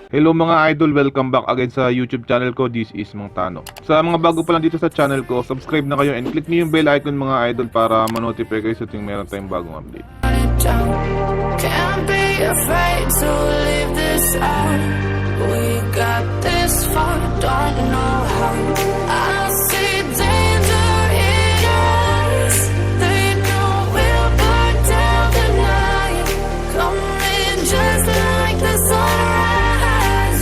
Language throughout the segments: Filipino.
Hello mga idol, welcome back again sa YouTube channel ko. This is Mang Tano. Sa mga bago pa lang dito sa channel ko, subscribe na kayo and click niyo yung bell icon mga idol para ma-notify kayo sa tuwing meron tayong bagong update. Can't be afraid to leave this out. We got this far, don't know how. I see danger in your eyes. They know we'll burn down the night. Coming just like the sunrise.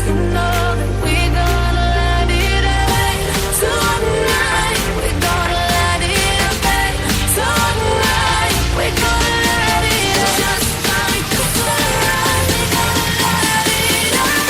You know that we gonna let it rain. Tonight we gonna let it rain. Tonight we gonna let it rain. Just like the sunrise. We gonna let it rain.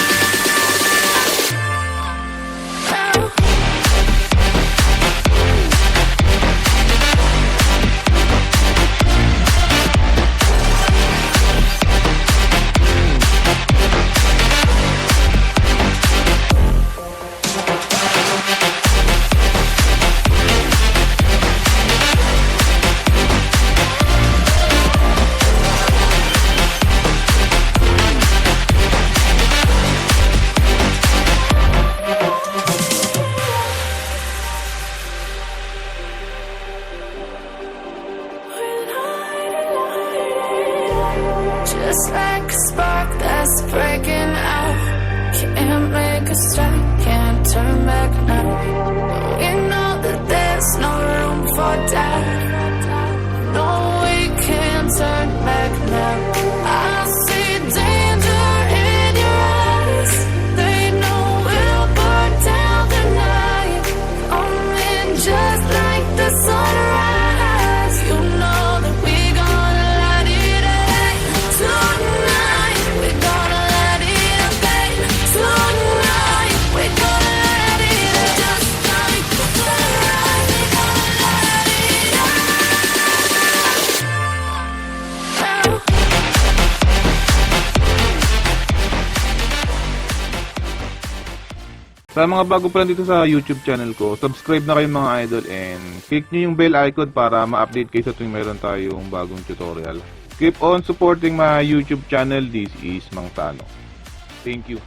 Just like a spark that's breaking out. Can't make a stop, can't turn back now. We know that there's no room for doubt. No, we can't turn back now. I see danger in your eyes. They know we'll burn down the night. Coming just like the sunrise. You know that we gonna let it rain. Tonight we gonna let it rain. Tonight we gonna let it rain. Just like the sunrise. We gonna let it rain. Sa mga bago pa lang dito sa YouTube channel ko, subscribe na kayo mga idol and click nyo yung bell icon para ma-update kayo sa tuwing meron tayong bagong tutorial. Keep on supporting my YouTube channel. This is Mang Tano. Thank you.